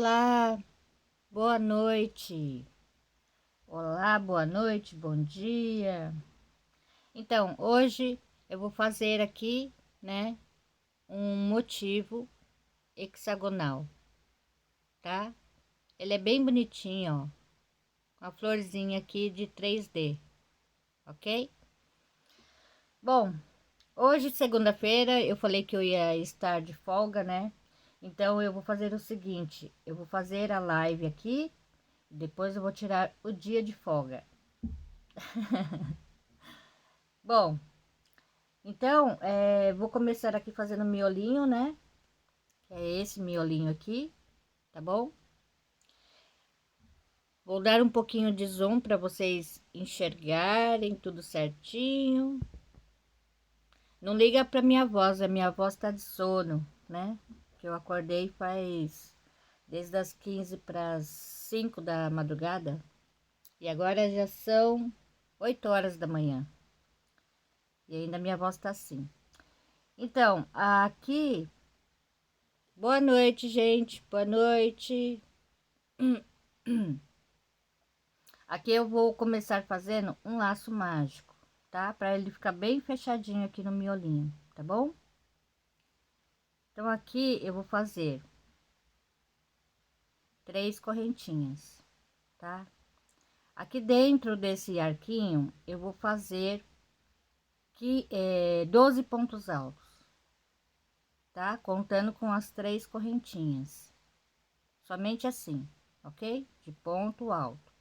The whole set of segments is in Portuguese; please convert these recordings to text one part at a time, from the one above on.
Olá, boa noite. Olá, boa noite, bom dia. Então, hoje eu vou fazer aqui, né, um motivo hexagonal, tá? Ele é bem bonitinho, ó, uma florzinha aqui de 3D, ok? Bom, hoje, segunda-feira, eu falei que eu ia estar de folga, né? Então, eu vou fazer o seguinte, eu vou fazer a live aqui, depois eu vou tirar o dia de folga. Bom, então, vou começar aqui fazendo miolinho, né? É esse miolinho aqui, tá bom? Vou dar um pouquinho de zoom para vocês enxergarem tudo certinho. Não liga para minha voz, a minha voz tá de sono, né? Que eu acordei faz desde as 15 para as 5 da madrugada e agora já são 8 horas da manhã. E ainda minha voz tá assim. Então, aqui, boa noite, gente. Boa noite. Aqui eu vou começar fazendo um laço mágico, tá? Para ele ficar bem fechadinho aqui no miolinho, tá bom? Então aqui eu vou fazer 3 correntinhas, tá? Aqui dentro desse arquinho eu vou fazer 12 pontos altos, tá? Contando com as 3 correntinhas, somente assim, ok? De ponto alto,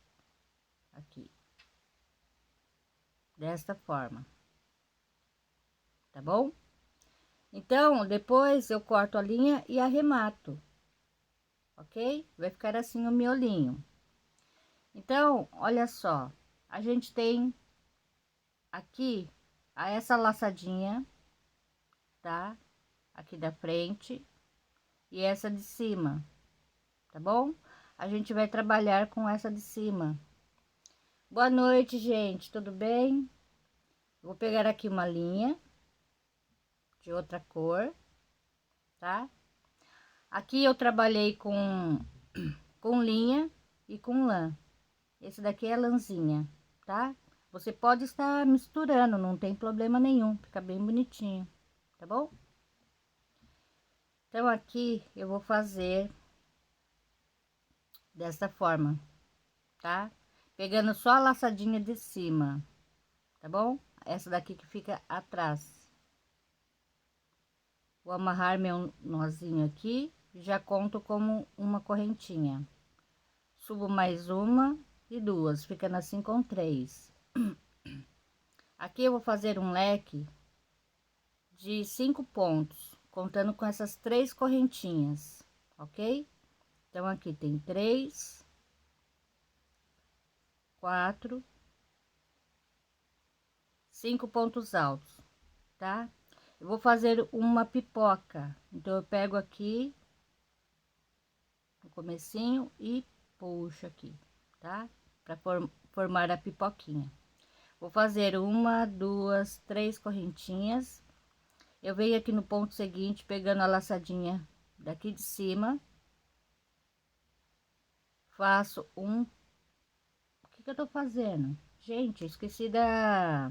aqui, desta forma, tá bom? Então, depois eu corto a linha e arremato, ok? Vai ficar assim o miolinho. Então, olha só, a gente tem aqui essa laçadinha, tá? Aqui da frente e essa de cima, tá bom? A gente vai trabalhar com essa de cima. Boa noite, gente, tudo bem? Vou pegar aqui uma linha de outra cor, tá? Aqui eu trabalhei com linha e com lã. Esse daqui é lãzinha, tá? Você pode estar misturando, não tem problema nenhum, fica bem bonitinho, tá bom? Então aqui eu vou fazer dessa forma, tá? Pegando só a laçadinha de cima, tá bom? Essa daqui que fica atrás. Vou amarrar meu nozinho aqui, já conto como uma correntinha. Subo mais uma e duas, ficando assim com 3. Aqui eu vou fazer um leque de 5 pontos, contando com essas 3 correntinhas, ok? Então aqui tem 3, 4, 5 pontos altos, tá? Eu vou fazer uma pipoca, então eu pego aqui no comecinho e puxo aqui, tá? Para formar a pipoquinha. Vou fazer uma, duas, 3 correntinhas. Eu venho aqui no ponto seguinte, pegando a laçadinha daqui de cima, faço um. O que que eu tô fazendo? Gente, esqueci da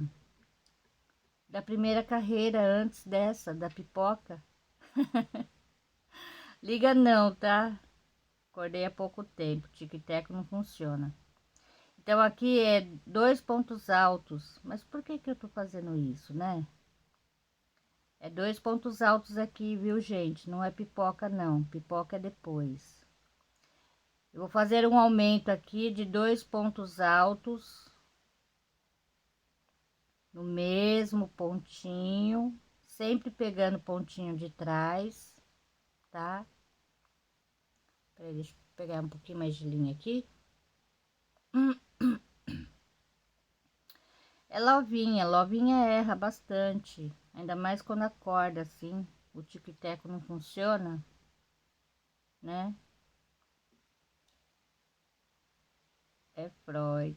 primeira carreira antes dessa, da pipoca. Liga não, tá? Acordei há pouco tempo, tic-teco não funciona. Então, aqui é 2 pontos altos. Mas por que que eu tô fazendo isso, né? É 2 pontos altos aqui, viu, gente? Não é pipoca, não. Pipoca é depois. Eu vou fazer um aumento aqui de 2 pontos altos no mesmo pontinho, sempre pegando o pontinho de trás, tá? Peraí, deixa eu pegar um pouquinho mais de linha aqui. Lovinha erra bastante, ainda mais quando acorda assim, o tic-teco não funciona, né? É Freud.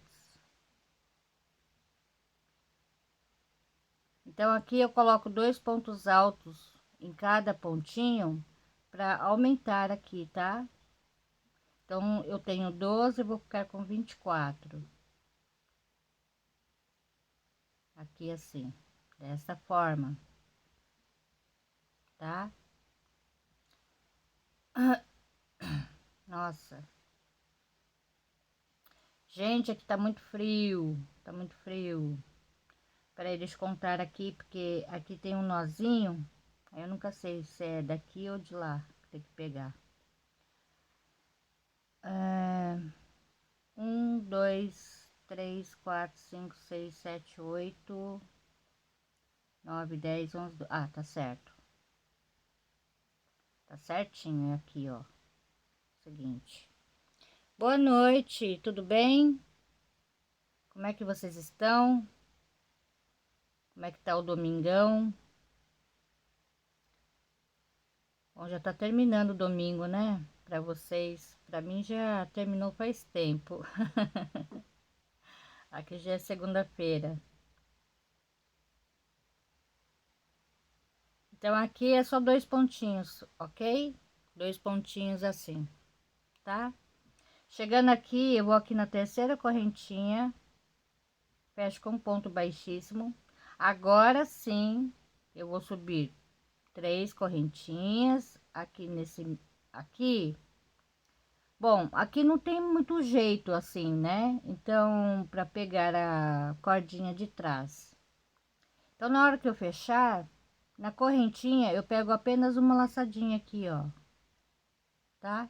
Então aqui eu coloco 2 pontos altos em cada pontinho para aumentar aqui, tá? Então, eu tenho 12, vou ficar com 24. Aqui assim, dessa forma, tá? Nossa. Gente, aqui tá muito frio. Tá muito frio. Peraí, deixa eu contar aqui, porque aqui tem um nozinho. Aí eu nunca sei se é daqui ou de lá. Tem que pegar. É, 1, 2, 3, 4, 5, 6, 7, 8, 9, 10, 11. Ah, tá certo. Tá certinho aqui, ó. Seguinte. Boa noite, tudo bem? Como é que vocês estão? Como é que tá o domingão? Bom, já tá terminando o domingo, né? Pra vocês. Pra mim já terminou faz tempo. Aqui já é segunda-feira. Então aqui é só 2 pontinhos, ok? 2 pontinhos assim, tá? Chegando aqui, eu vou aqui na terceira correntinha, fecho com ponto baixíssimo. Agora sim, eu vou subir 3 correntinhas aqui nesse aqui. Bom, aqui não tem muito jeito assim, né? Então, para pegar a cordinha de trás. Então, na hora que eu fechar, na correntinha, eu pego apenas uma laçadinha aqui, ó, tá?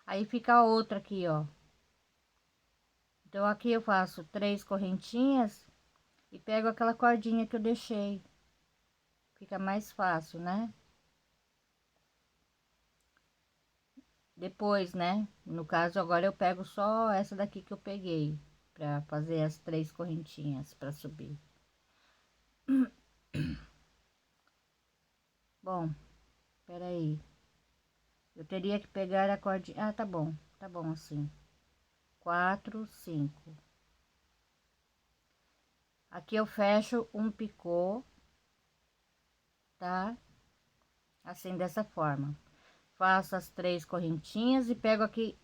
Aí fica a outra aqui, ó. Então, aqui eu faço 3 correntinhas e pego aquela cordinha que eu deixei. Fica mais fácil, né? Depois, né? No caso, agora eu pego só essa daqui que eu peguei para fazer as 3 correntinhas para subir. Bom, peraí. Eu teria que pegar a cordinha. Ah, tá bom assim. 4, 5. Aqui eu fecho um picô, tá? Assim, dessa forma. Faço as 3 correntinhas e pego aqui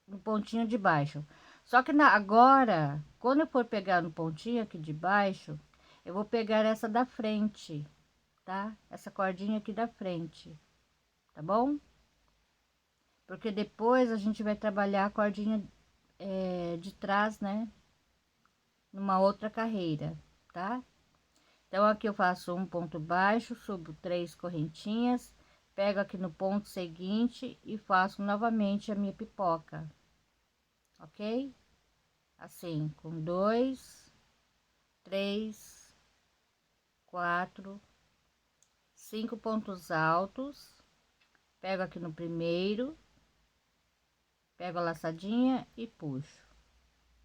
no pontinho de baixo. Só que agora, quando eu for pegar no pontinho aqui de baixo, eu vou pegar essa da frente, tá? Essa cordinha aqui da frente, tá bom? Porque depois a gente vai trabalhar a cordinha de trás, né? Numa outra carreira, tá? Então, aqui eu faço um ponto baixo, subo 3 correntinhas, pego aqui no ponto seguinte e faço novamente a minha pipoca, ok? Assim, com 2, 3, 4, 5 pontos altos, pego aqui no primeiro, pego a laçadinha e puxo,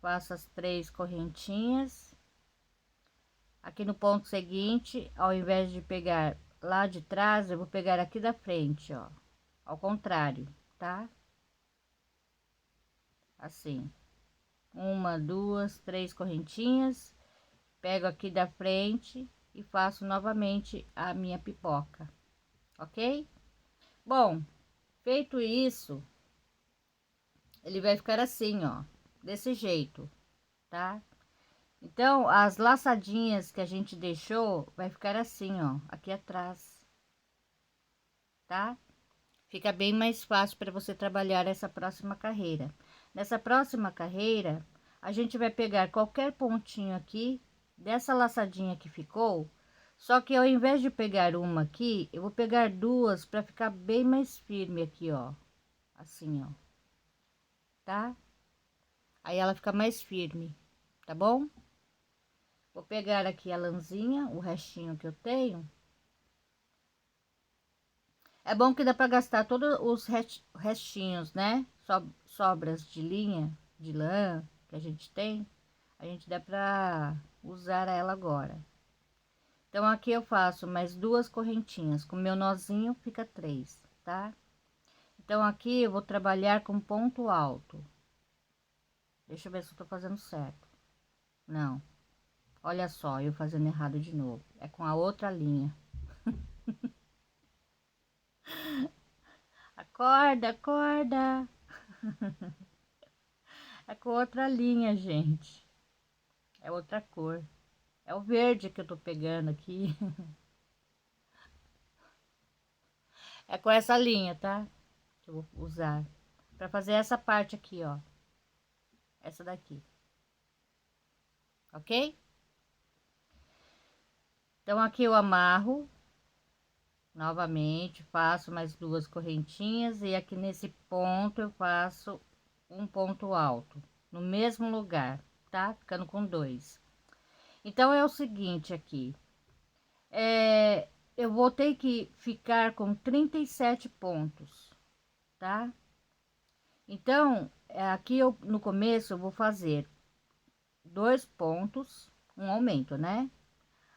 faço as 3 correntinhas. Aqui no ponto seguinte, ao invés de pegar lá de trás, eu vou pegar aqui da frente, ó, ao contrário, tá? Assim, 1, 2, 3 correntinhas, pego aqui da frente e faço novamente a minha pipoca, ok? Bom, feito isso, ele vai ficar assim, ó, desse jeito, tá? Então, as laçadinhas que a gente deixou, vai ficar assim, ó, aqui atrás, tá? Fica bem mais fácil para você trabalhar essa próxima carreira. Nessa próxima carreira, a gente vai pegar qualquer pontinho aqui dessa laçadinha que ficou, só que ao invés de pegar uma aqui, eu vou pegar duas para ficar bem mais firme aqui, ó. Assim, ó. Tá? Aí ela fica mais firme, tá bom? Vou pegar aqui a lãzinha, o restinho que eu tenho. É bom que dá para gastar todos os restinhos, né? Sobras de linha, de lã que a gente tem, a gente dá para usar ela agora. Então, aqui eu faço mais 2 correntinhas, com meu nozinho fica 3, tá? Então, aqui eu vou trabalhar com ponto alto. Deixa eu ver se eu tô fazendo certo. Não, olha só, eu fazendo errado de novo. É com a outra linha. Acorda, acorda. É com outra linha, gente. É outra cor. É o verde que eu tô pegando aqui. É com essa linha, tá? Que eu vou usar. Pra fazer essa parte aqui, ó. Essa daqui. Ok? Então, aqui eu amarro. Novamente, faço mais duas correntinhas. E aqui nesse ponto eu faço um ponto alto. No mesmo lugar, tá? Ficando com dois. Então, é o seguinte aqui. Eu vou ter que ficar com 37 pontos, tá? Então, aqui eu, no começo eu vou fazer dois pontos, um aumento, né?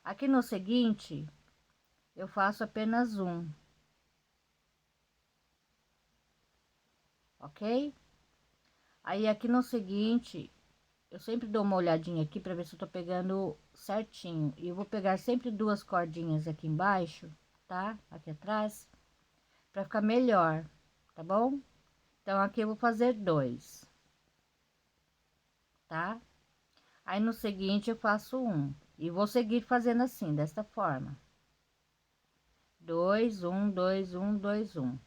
Aqui no seguinte, eu faço apenas um, ok? Aí aqui no seguinte, eu sempre dou uma olhadinha aqui para ver se eu tô pegando certinho. E eu vou pegar sempre duas cordinhas aqui embaixo, tá? Aqui atrás, para ficar melhor, tá bom? Então, aqui eu vou fazer dois, tá? Aí no seguinte eu faço um e vou seguir fazendo assim, desta forma. Dois, um, dois, um, dois, um.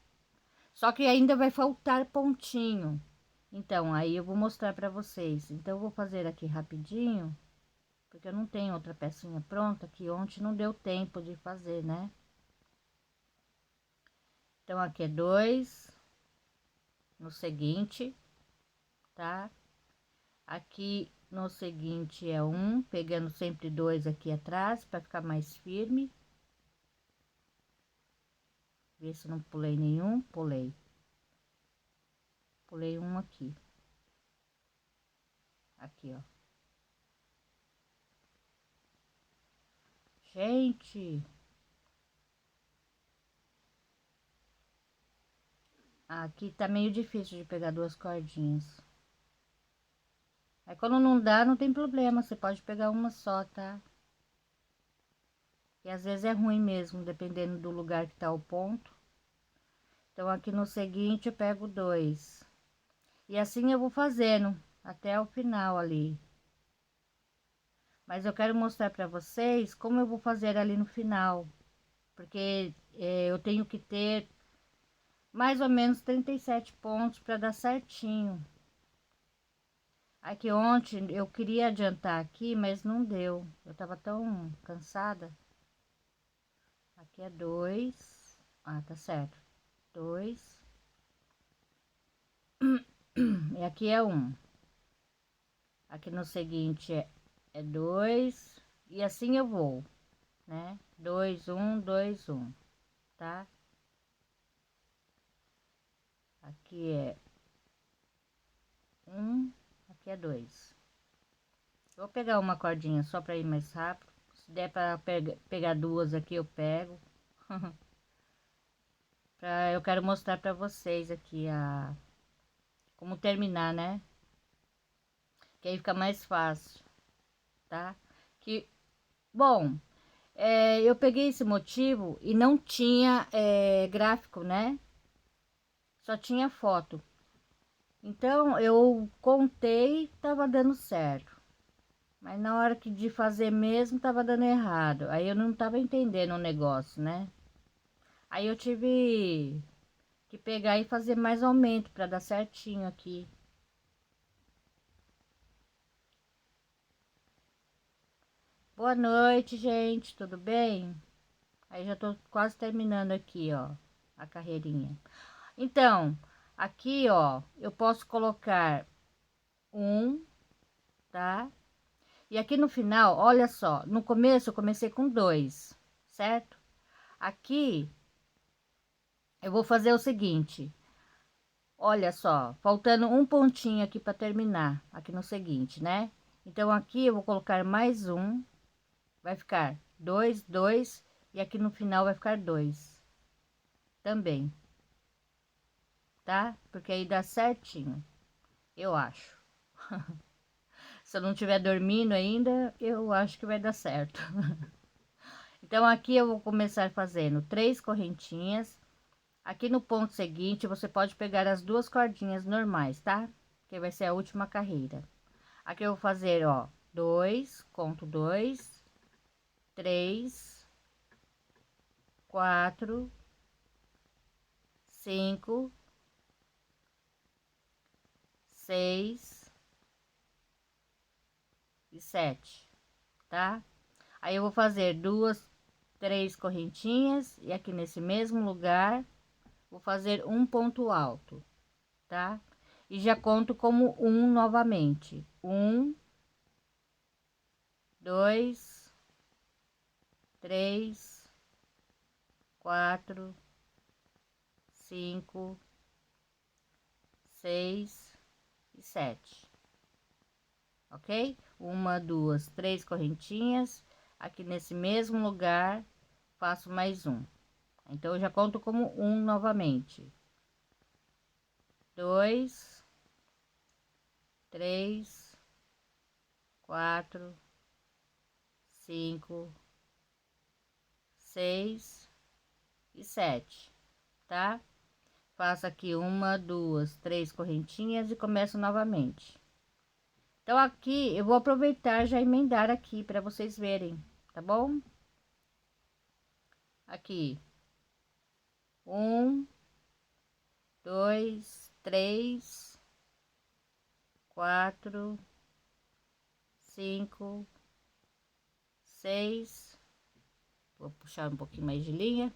Só que ainda vai faltar pontinho. Então, aí eu vou mostrar para vocês. Então, eu vou fazer aqui rapidinho, porque eu não tenho outra pecinha pronta, que ontem não deu tempo de fazer, né? Então, aqui é dois, no seguinte, tá? Aqui no seguinte é um, pegando sempre dois aqui atrás, para ficar mais firme. Ver se não pulei nenhum, pulei. Pulei um aqui. Aqui, ó. Gente, aqui tá meio difícil de pegar duas cordinhas. Aí quando não dá, não tem problema, você pode pegar uma só, tá? E às vezes é ruim mesmo, dependendo do lugar que tá o ponto. Então aqui no seguinte eu pego dois. E assim eu vou fazendo até o final ali. Mas eu quero mostrar para vocês como eu vou fazer ali no final. Porque eu tenho que ter mais ou menos 37 pontos para dar certinho. Aqui ontem eu queria adiantar aqui, mas não deu. Eu tava tão cansada. Aqui é dois. Ah, tá certo. Dois. E aqui é um. Aqui no seguinte é dois. E assim eu vou, né? Dois, um, tá? Aqui é um. Aqui é dois. Vou pegar uma cordinha só para ir mais rápido. Se der para pegar duas aqui, eu pego. Eu quero mostrar para vocês aqui como terminar, né? Que aí fica mais fácil, tá? Bom, eu peguei esse motivo e não tinha gráfico, né? Só tinha foto. Então eu contei, tava dando certo. Mas na hora de fazer mesmo, tava dando errado. Aí eu não tava entendendo o negócio, né? Aí eu tive que pegar e fazer mais aumento para dar certinho aqui. Boa noite, gente, tudo bem? Aí já tô quase terminando aqui, ó, a carreirinha. Então, aqui, ó, eu posso colocar um, tá? E aqui no final, olha só, no começo eu comecei com dois, certo? Aqui eu vou fazer o seguinte, olha só, faltando um pontinho aqui para terminar, aqui no seguinte, né? Então aqui eu vou colocar mais um, vai ficar dois, dois, e aqui no final vai ficar dois também, tá? Porque aí dá certinho, eu acho. Se eu não estiver dormindo ainda, eu acho que vai dar certo. Então aqui eu vou começar fazendo três correntinhas, Aqui no ponto seguinte, você pode pegar as duas cordinhas normais, tá? Que vai ser a última carreira. Aqui eu vou fazer, ó, 2, conto 2, 3, 4, 5, 6 e 7, tá? Aí eu vou fazer duas, três correntinhas e aqui nesse mesmo lugar vou fazer um ponto alto, tá? E já conto como um novamente. 1, 2, 3, 4, 5, 6 e 7, ok? Uma, duas, três correntinhas. Aqui nesse mesmo lugar, faço mais um. Então, eu já conto como um novamente. 2, 3, 4, 5, 6 e 7, tá? Faço aqui uma, duas, três correntinhas e começo novamente. Então, aqui eu vou aproveitar já emendar aqui para vocês verem, tá bom? Aqui, 1, 2, 3, 4, 5, 6. Vou puxar um pouquinho mais de linha.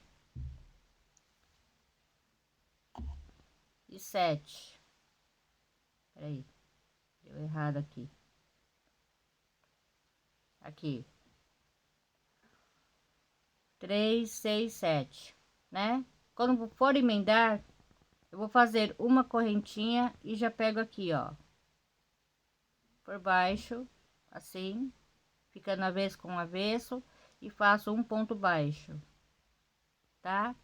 E 7. Peraí, deu errado aqui. Aqui. 3, 6, 7, né? Quando for emendar, eu vou fazer uma correntinha e já pego aqui, ó, por baixo, assim, ficando avesso com avesso, e faço um ponto baixo, tá?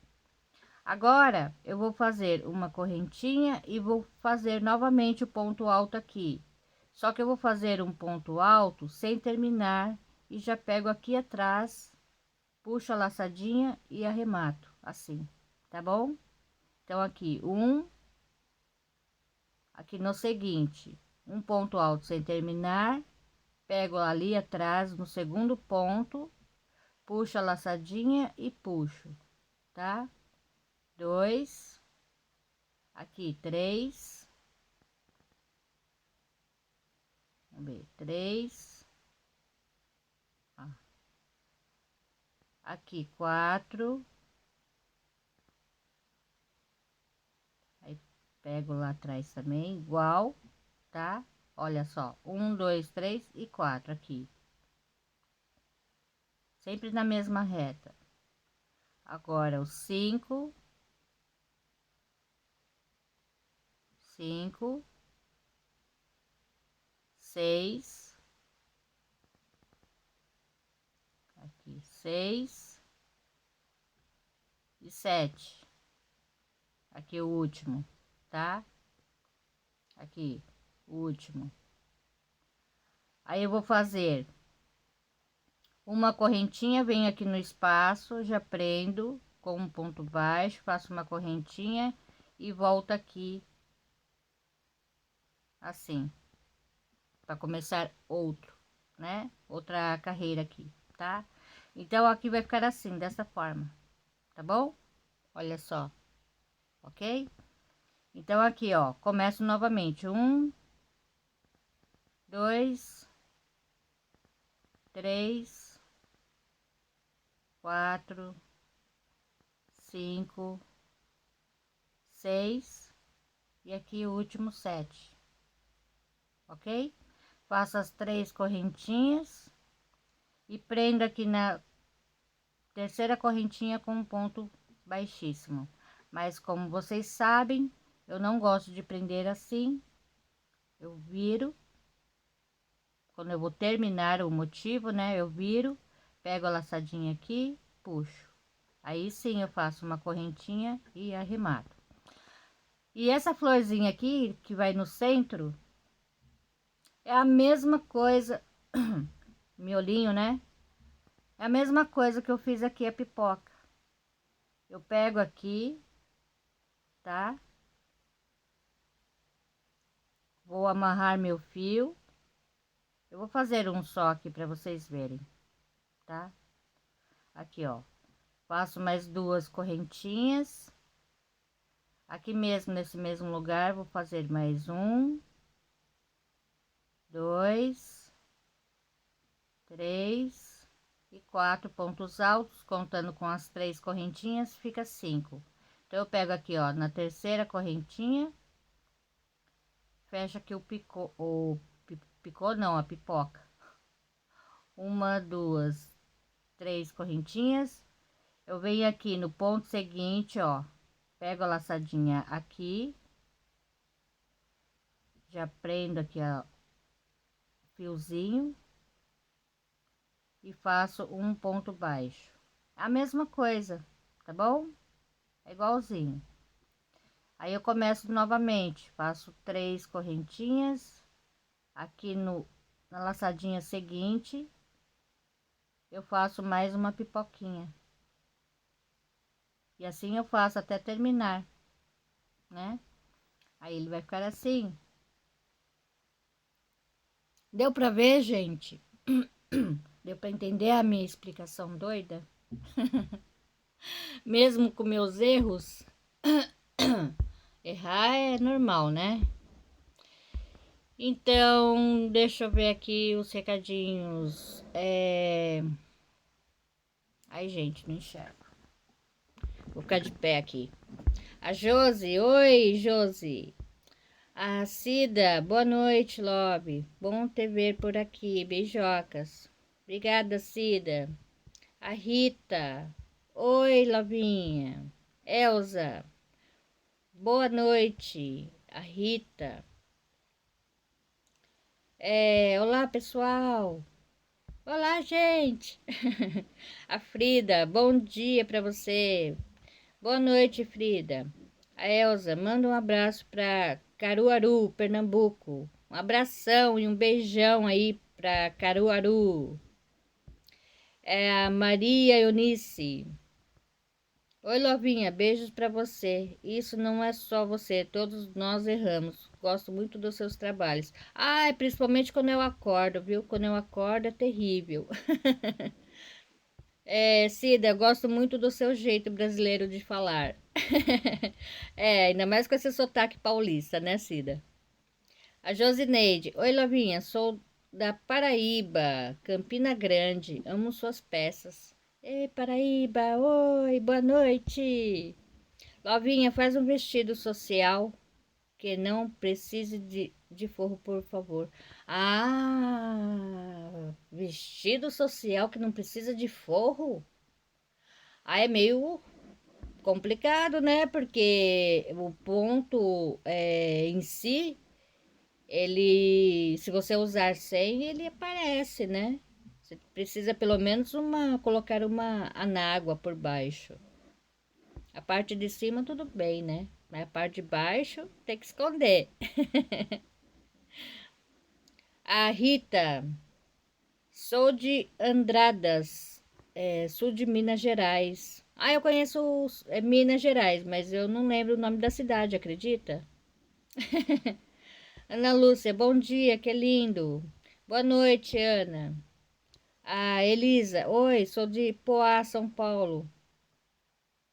Agora eu vou fazer uma correntinha e vou fazer novamente o ponto alto aqui. Só que eu vou fazer um ponto alto sem terminar e já pego aqui atrás, puxo a laçadinha e arremato assim, tá bom? Então aqui aqui no seguinte, um ponto alto sem terminar, pego ali atrás no segundo ponto, puxo a laçadinha e puxo, tá? 2, aqui 3, vamos ver, 3, aqui 4, aí pego lá atrás também, igual, tá? Olha só, 1, 2, 3 e 4 aqui, sempre na mesma reta. Agora o 5, 5, 6, aqui 6 e 7, aqui o último, tá? Aqui o último. Aí eu vou fazer uma correntinha, venho aqui no espaço, já prendo com um ponto baixo, faço uma correntinha e volto aqui assim, para começar outro, né? Outra carreira aqui, tá? Então aqui vai ficar assim, dessa forma, tá bom? Olha só, ok? Então aqui, ó, começo novamente, 1, 2, 3, 4, 5, 6 e aqui o último 7, ok? Faço as 3 correntinhas e prendo aqui na terceira correntinha com um ponto baixíssimo, mas como vocês sabem, eu não gosto de prender assim, eu viro. Quando eu vou terminar o motivo, né, eu viro, pego a laçadinha aqui, puxo, aí sim eu faço uma correntinha e arremato. E essa florzinha aqui que vai no centro é a mesma coisa, miolinho, né? É a mesma coisa que eu fiz aqui a pipoca. Eu pego aqui, tá? Vou amarrar meu fio. Eu vou fazer um só aqui para vocês verem, tá? Aqui, ó. Faço mais 2 correntinhas. Aqui mesmo, nesse mesmo lugar, vou fazer mais 1, 2, 3 e 4 pontos altos, contando com as 3 correntinhas, fica 5. Então, eu pego aqui, ó, na terceira correntinha, fecha aqui o picô não, a pipoca. 1, 2, 3 correntinhas. Eu venho aqui no ponto seguinte, ó, pego a laçadinha aqui, já prendo aqui, ó, fiozinho e faço um ponto baixo. A mesma coisa, tá bom? É igualzinho. Aí eu começo novamente, faço 3 correntinhas aqui na laçadinha seguinte, eu faço mais uma pipoquinha. E assim eu faço até terminar, né? Aí ele vai ficar assim. Deu para ver, gente? Deu para entender a minha explicação doida? Mesmo com meus erros, errar é normal, né? Então, deixa eu ver aqui os recadinhos. Ai, gente, não enxergo. Vou ficar de pé aqui. A Josi, oi, Josi. A Cida, boa noite, Love. Bom te ver por aqui, beijocas. Obrigada, Cida. A Rita, oi, Lovinha. Elza, boa noite. A Rita. Olá, pessoal. Olá, gente. A Frida, bom dia para você. Boa noite, Frida. A Elza, manda um abraço para Caruaru, Pernambuco. Um abração e um beijão aí para Caruaru. A Maria Eunice. Oi, Lovinha, beijos para você. Isso não é só você, todos nós erramos. Gosto muito dos seus trabalhos. Principalmente quando eu acordo, viu? Quando eu acordo é terrível. Cida, eu gosto muito do seu jeito brasileiro de falar. Ainda mais com esse sotaque paulista, né, Cida? A Josineide. Oi, Lovinha, sou da Paraíba, Campina Grande. Amo suas peças. Ei, Paraíba, oi, boa noite. Lovinha, faz um vestido social que não precise de forro, por favor. Vestido social que não precisa de forro? É meio complicado, né? Porque o ponto em si, ele, se você usar sem, ele aparece, né? Você precisa pelo menos colocar uma anágua por baixo. A parte de cima tudo bem, né? Mas a parte de baixo tem que esconder. A Rita, sou de Andradas, sul de Minas Gerais. Eu conheço Minas Gerais, mas eu não lembro o nome da cidade, acredita? Ana Lúcia, bom dia, que lindo. Boa noite, Ana. A Elisa, oi, sou de Poá, São Paulo.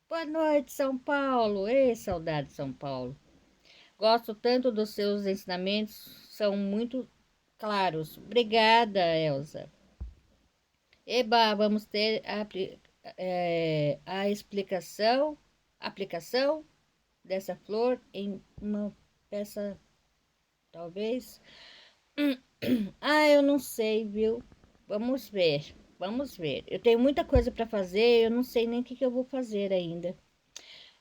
Boa noite, São Paulo. Ei, saudade de São Paulo. Gosto tanto dos seus ensinamentos, são muito claros. Obrigada, Elza. Eba, vamos ter a aplicação dessa flor em uma peça, talvez. Eu não sei, viu? Vamos ver, vamos ver. Eu tenho muita coisa para fazer, eu não sei nem o que eu vou fazer ainda.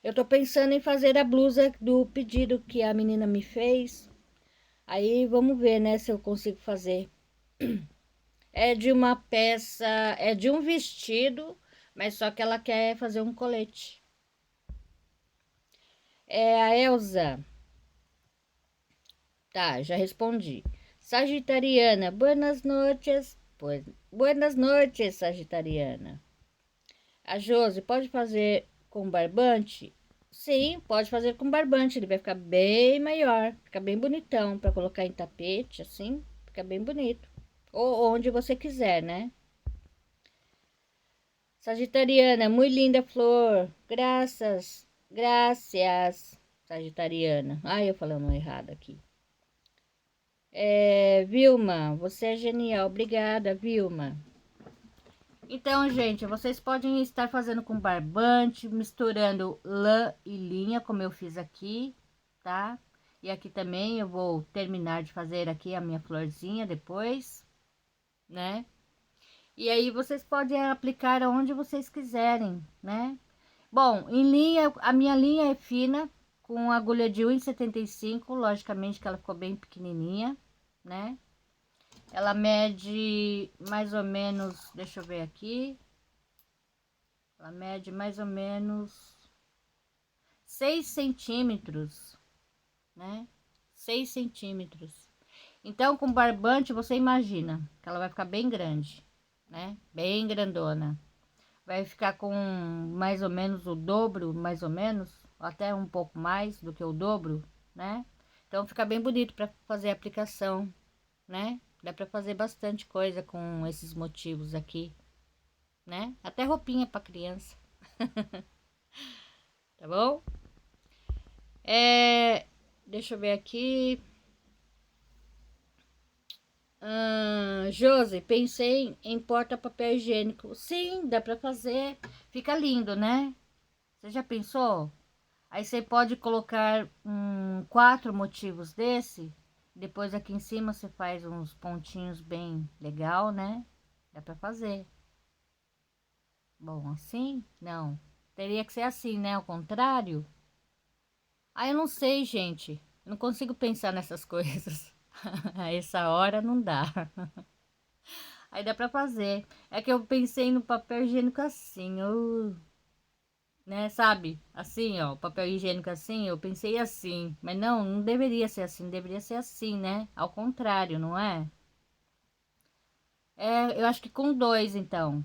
Eu tô pensando em fazer a blusa do pedido que a menina me fez. Aí vamos ver, né, se eu consigo fazer. É de uma peça, é de um vestido, mas só que ela quer fazer um colete. A Elza. Tá, já respondi. Sagitariana, buenas noches. Pois, buenas noches, Sagitariana. A Josi, pode fazer com barbante? Sim, pode fazer com barbante, ele vai ficar bem maior, fica bem bonitão para colocar em tapete, assim, fica bem bonito. Ou onde você quiser, né? Sagitariana, muito linda flor. Graças, graças, Sagitariana. Ai, eu falando errado aqui. Vilma, você é genial. Obrigada, Vilma. Então, gente, vocês podem estar fazendo com barbante, misturando lã e linha, como eu fiz aqui, tá? E aqui também eu vou terminar de fazer aqui a minha florzinha depois, né? E aí vocês podem aplicar aonde vocês quiserem, né? Bom, em linha, a minha linha é fina, com agulha de 1,75, logicamente que ela ficou bem pequenininha, né? Ela mede mais ou menos, deixa eu ver aqui, ela mede mais ou menos 6 centímetros, né? 6 centímetros. Então, com barbante, você imagina que ela vai ficar bem grande, né? Bem grandona. Vai ficar com mais ou menos o dobro, mais ou menos, até um pouco mais do que o dobro, né? Então fica bem bonito para fazer a aplicação, né? Dá para fazer bastante coisa com esses motivos aqui, né? Até roupinha para criança, tá bom? Deixa eu ver aqui. Josi, pensei em porta-papel higiênico. Sim, dá para fazer. Fica lindo, né? Você já pensou? Aí você pode colocar 4 motivos desse. Depois aqui em cima você faz uns pontinhos bem legal, né? Dá pra fazer. Bom, assim? Não. Teria que ser assim, né? Ao contrário. Ah, eu não sei, gente. Eu não consigo pensar nessas coisas. A essa hora não dá. Aí dá pra fazer. É que eu pensei no papel higiênico assim. Né, sabe? Assim, ó, papel higiênico assim, eu pensei assim, mas não, não deveria ser assim, deveria ser assim, né? Ao contrário, não é? Eu acho que com dois, então.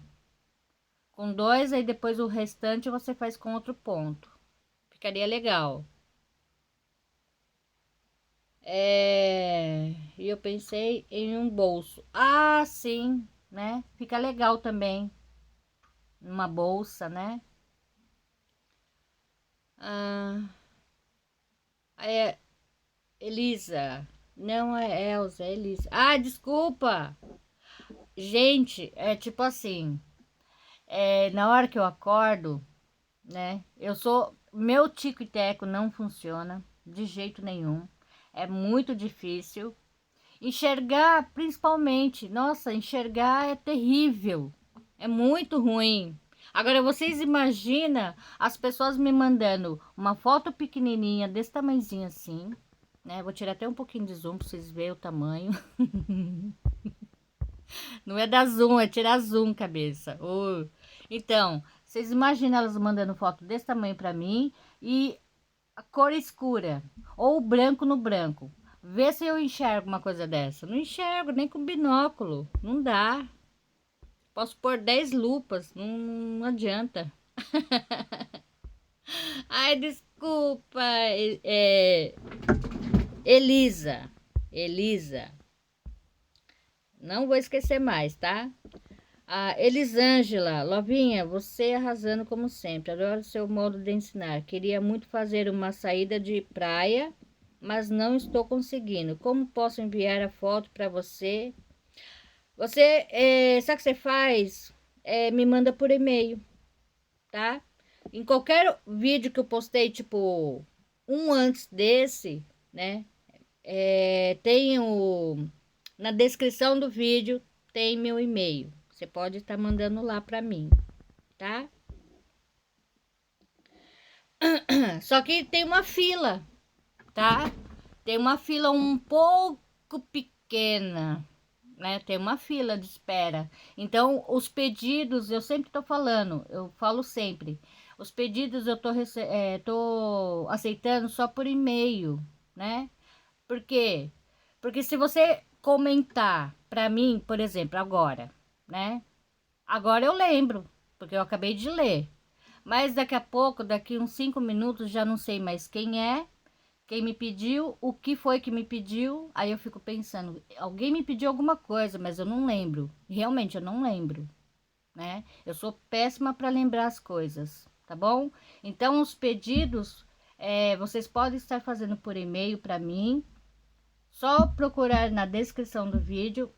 Com dois, aí depois o restante você faz com outro ponto. Ficaria legal. E eu pensei em um bolso. Ah, sim, né? Fica legal também. Uma bolsa, né? Ah, é Elisa. Não é Elza, é Elisa. Ah, desculpa. Gente, é tipo assim, na hora que eu acordo, né? Meu tico e teco não funciona de jeito nenhum. É muito difícil. Enxergar, principalmente, nossa, enxergar é terrível. É muito ruim. Agora, vocês imaginam as pessoas me mandando uma foto pequenininha, desse tamanhozinho assim, né? Vou tirar até um pouquinho de zoom pra vocês verem o tamanho. Não é dar zoom, é tirar zoom, cabeça. Então, vocês imaginam elas mandando foto desse tamanho pra mim e a cor escura ou branco no branco. Vê se eu enxergo uma coisa dessa. Não enxergo nem com binóculo. Não dá. Posso pôr 10 lupas, não adianta. Ai, desculpa, Elisa. Elisa. Não vou esquecer mais, tá? Elisângela, Lovinha, você arrasando como sempre. Adoro o seu modo de ensinar. Queria muito fazer uma saída de praia, mas não estou conseguindo. Como posso enviar a foto para você? Sabe o que você faz? Me manda por e-mail, tá? Em qualquer vídeo que eu postei, tipo um antes desse, né? Tem na descrição do vídeo tem meu e-mail. Você pode estar mandando lá para mim, tá? Só que tem uma fila, tá? Tem uma fila um pouco pequena, né? Tem uma fila de espera. Então, os pedidos, eu sempre tô falando, eu falo sempre. Os pedidos eu tô aceitando só por e-mail, né? Por quê? Porque se você comentar para mim, por exemplo, agora, né? Agora eu lembro, porque eu acabei de ler. Mas daqui a pouco, daqui uns 5 minutos, já não sei mais quem me pediu, o que foi que me pediu. Aí eu fico pensando, alguém me pediu alguma coisa, mas eu não lembro. Realmente eu não lembro, né? Eu sou péssima para lembrar as coisas, tá bom? Então os pedidos vocês podem estar fazendo por e-mail para mim. Só procurar na descrição do vídeo,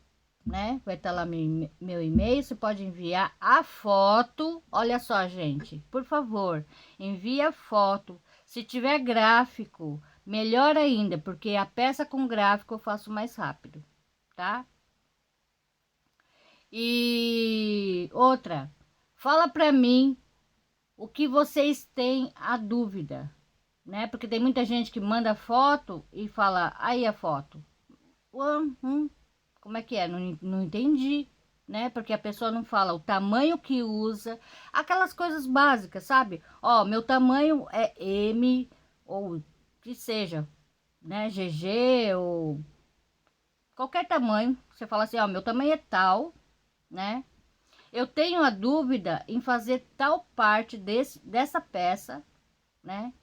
né? Vai estar lá meu e-mail. Você pode enviar a foto. Olha só, gente, por favor, envie a foto. Se tiver gráfico, melhor ainda, porque a peça com gráfico eu faço mais rápido, tá? E outra, fala para mim o que vocês têm a dúvida, né? Porque tem muita gente que manda foto e fala, aí a foto. Como é que é? Não entendi, né? Porque a pessoa não fala o tamanho que usa, aquelas coisas básicas, sabe? Ó, meu tamanho é M, ou que seja, né? GG, ou qualquer tamanho. Você fala assim, ó, meu tamanho é tal, né? Eu tenho a dúvida em fazer tal parte dessa peça, né?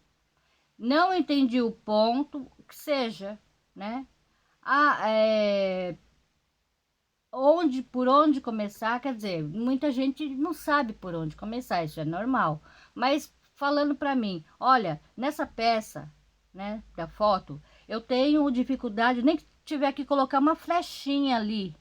Não entendi o ponto, que seja, né? Ah, por onde começar, quer dizer, muita gente não sabe por onde começar, isso é normal. Mas falando para mim, olha, nessa peça, né, da foto, eu tenho dificuldade, nem que tiver que colocar uma flechinha ali,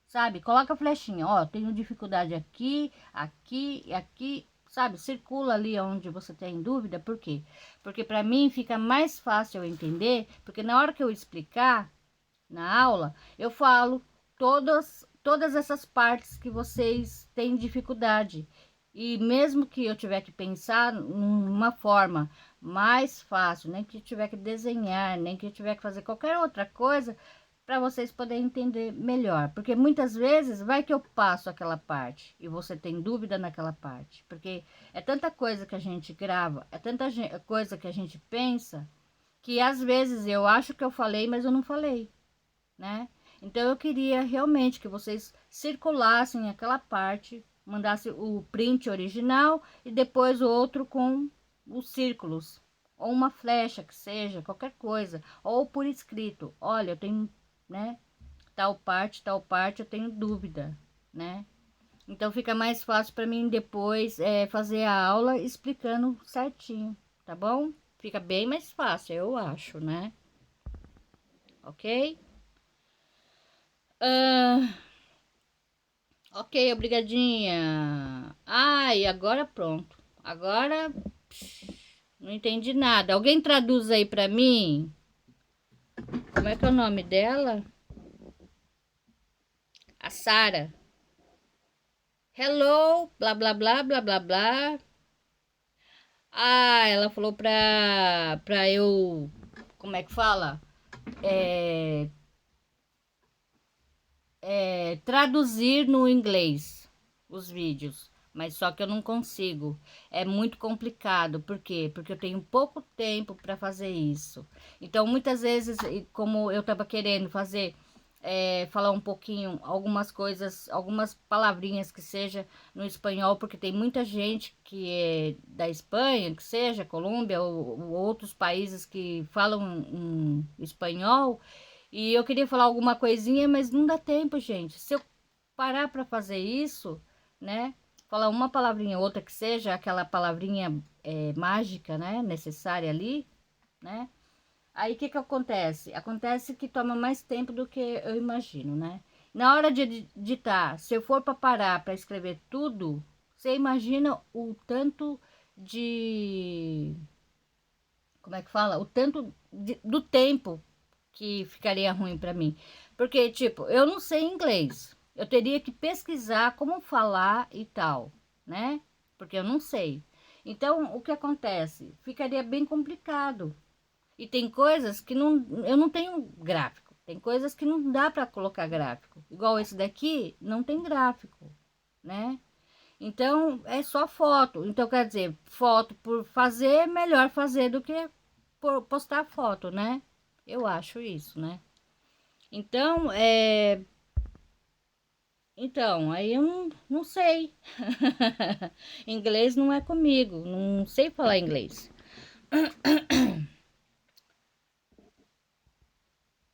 sabe? Coloca a flechinha, ó, tenho dificuldade aqui, aqui e aqui, sabe? Circula ali onde você tem dúvida, por quê? Porque para mim fica mais fácil eu entender, porque na hora que eu explicar na aula, eu falo todas essas partes que vocês têm dificuldade. E mesmo que eu tiver que pensar numa forma mais fácil, nem que eu tiver que desenhar, nem que eu tiver que fazer qualquer outra coisa, para vocês poderem entender melhor. Porque muitas vezes vai que eu passo aquela parte e você tem dúvida naquela parte. Porque é tanta coisa que a gente grava, é tanta coisa que a gente pensa, que às vezes eu acho que eu falei, mas eu não falei, né? Então eu queria realmente que vocês circulassem aquela parte, mandasse o print original e depois o outro com os círculos, ou uma flecha que seja, qualquer coisa, ou por escrito. Olha, eu tenho, né, tal parte, eu tenho dúvida, né? Então fica mais fácil para mim depois fazer a aula explicando certinho, tá bom? Fica bem mais fácil, eu acho, né? Ok? Ah, ok, obrigadinha. Ai, agora pronto. Agora não entendi nada. Alguém traduz aí pra mim? Como é que é o nome dela? A Sara. Hello, blá blá blá blá blá blá. Ah, ela falou pra eu. Como é que fala? É, traduzir no inglês os vídeos, mas só que eu não consigo. É muito complicado. Por quê? Porque eu tenho pouco tempo para fazer isso. Então, muitas vezes, como eu estava querendo fazer, falar um pouquinho, algumas coisas, algumas palavrinhas que seja no espanhol, porque tem muita gente que é da Espanha, que seja Colômbia ou outros países que falam espanhol. E eu queria falar alguma coisinha, mas não dá tempo, gente. Se eu parar para fazer isso, né? Falar uma palavrinha, outra que seja aquela palavrinha mágica, né? Necessária ali, né? Aí o que que acontece? Acontece que toma mais tempo do que eu imagino, né? Na hora de digitar, se eu for para parar para escrever tudo, você imagina o tanto de, como é que fala? O tanto do tempo que ficaria ruim para mim. Porque, tipo, eu não sei inglês. Eu teria que pesquisar como falar e tal, né? Porque eu não sei. Então, o que acontece? Ficaria bem complicado. E tem coisas que não, eu não tenho gráfico. Tem coisas que não dá para colocar gráfico. Igual esse daqui, não tem gráfico, né? Então, é só foto. Então, quer dizer, foto por fazer, melhor fazer do que por postar foto, né? Eu acho isso, né? Então, Então, aí eu não sei. Inglês não é comigo, não sei falar inglês.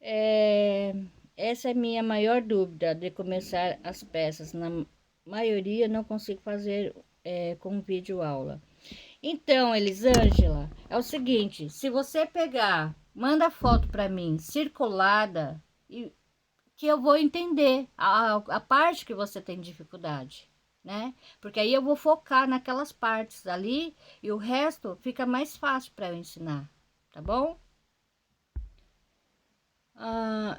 É, essa é a minha maior dúvida de começar as peças. Na maioria não consigo fazer com vídeo aula. Então, Elisângela, é o seguinte, se você pegar, manda foto para mim, circulada, e que eu vou entender a parte que você tem dificuldade, né? Porque aí eu vou focar naquelas partes ali e o resto fica mais fácil para eu ensinar, tá bom? Ah,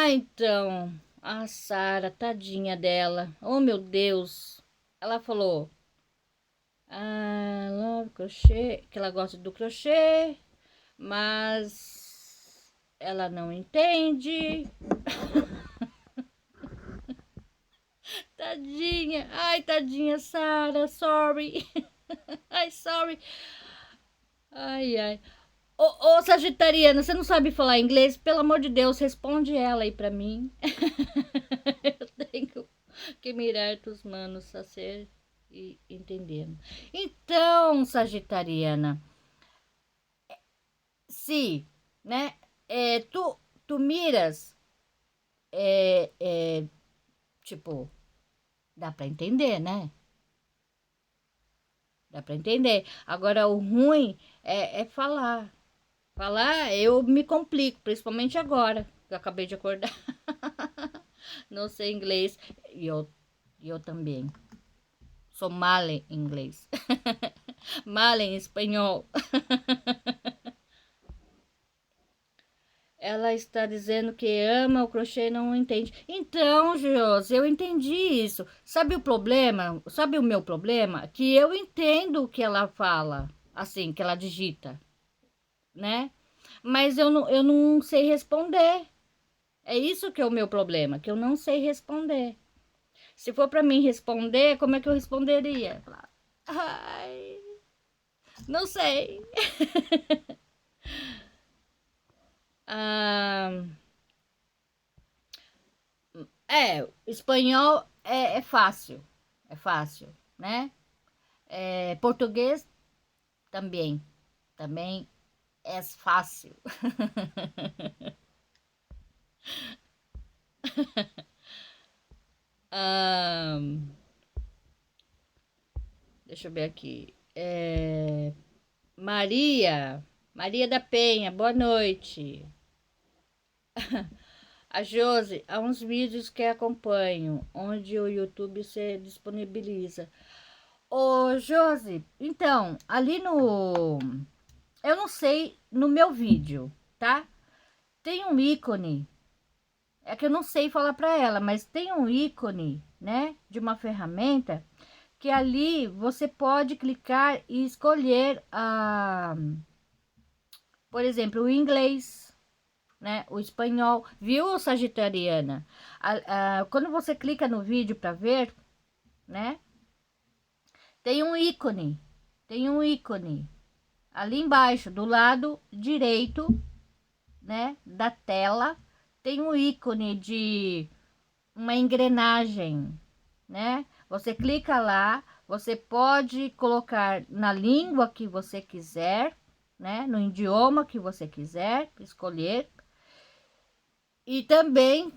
então, a Sara, tadinha dela, oh meu Deus, ela falou, love crochê, que ela gosta do crochê, mas ela não entende. Tadinha, ai, tadinha, Sara, sorry. Ai, sorry. Ai, ai. Ô, Sagitariana, você não sabe falar inglês? Pelo amor de Deus, responde ela aí pra mim. Eu tenho que mirar tus manos a ser e entendendo. Então, Sagitariana, se, né, tu miras, é, é, tipo, dá pra entender, né? Dá pra entender. Agora, o ruim é falar. Falar, eu me complico, principalmente agora, que eu acabei de acordar. Não sei inglês. E eu também. Sou mala em inglês. Mala em espanhol. Ela está dizendo que ama o crochê e não entende. Então, Josi, eu entendi isso. Sabe o problema? Sabe o meu problema? Que eu entendo o que ela fala, assim, que ela digita, né? Mas eu não sei responder. É isso que é o meu problema, que eu não sei responder. Se for para mim responder, como é que eu responderia? Ai, não sei. Ah, espanhol é fácil, né? Português também é fácil. Ah, deixa eu ver aqui. Maria da Penha, boa noite. A Josi, há uns vídeos que acompanho, onde o YouTube se disponibiliza. Ô, Josi, então, ali no. Eu não sei, no meu vídeo, tá? Tem um ícone. É que eu não sei falar para ela, mas tem um ícone, né? De uma ferramenta que ali você pode clicar e escolher por exemplo, o inglês, né? O espanhol, viu, Sagitariana? Quando você clica no vídeo para ver, né? Tem um ícone, tem um ícone ali embaixo, do lado direito, né? Da tela, tem um ícone de uma engrenagem, né? Você clica lá, você pode colocar na língua que você quiser, né? No idioma que você quiser escolher. E também,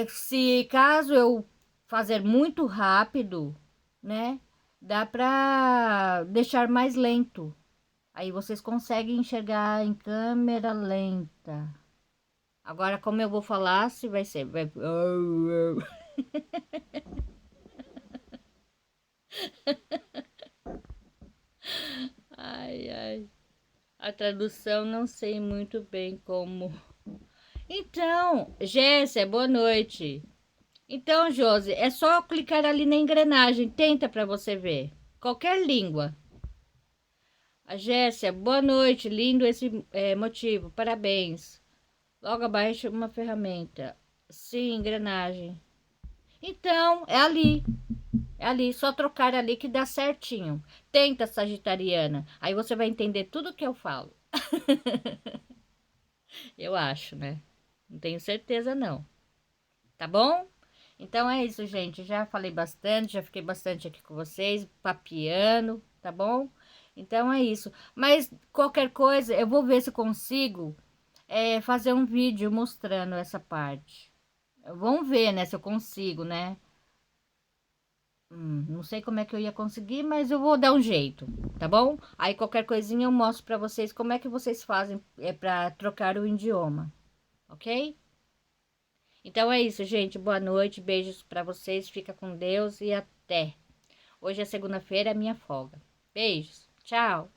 se caso eu fazer muito rápido, né? Dá para deixar mais lento. Aí vocês conseguem enxergar em câmera lenta. Agora, como eu vou falar, se vai ser. Ai, ai. A tradução não sei muito bem como. Então, Jéssica, boa noite. Então, Josi, é só clicar ali na engrenagem. Tenta para você ver. Qualquer língua. A Jéssica, boa noite. Lindo esse motivo. Parabéns. Logo abaixo, uma ferramenta. Sim, engrenagem. Então, é ali. É ali. Só trocar ali que dá certinho. Tenta, Sagitariana. Aí você vai entender tudo que eu falo. Eu acho, né? Não tenho certeza, não. Tá bom? Então é isso, gente. Já falei bastante, já fiquei bastante aqui com vocês, papiando, tá bom? Então é isso. Mas qualquer coisa, eu vou ver se eu consigo fazer um vídeo mostrando essa parte. Vamos ver, né, se eu consigo, né? Não sei como é que eu ia conseguir, mas eu vou dar um jeito, tá bom? Aí qualquer coisinha eu mostro pra vocês como é que vocês fazem para trocar o idioma, ok? Então é isso, gente. Boa noite, beijos pra vocês, fica com Deus e até. Hoje é segunda-feira, é minha folga. Beijos, tchau.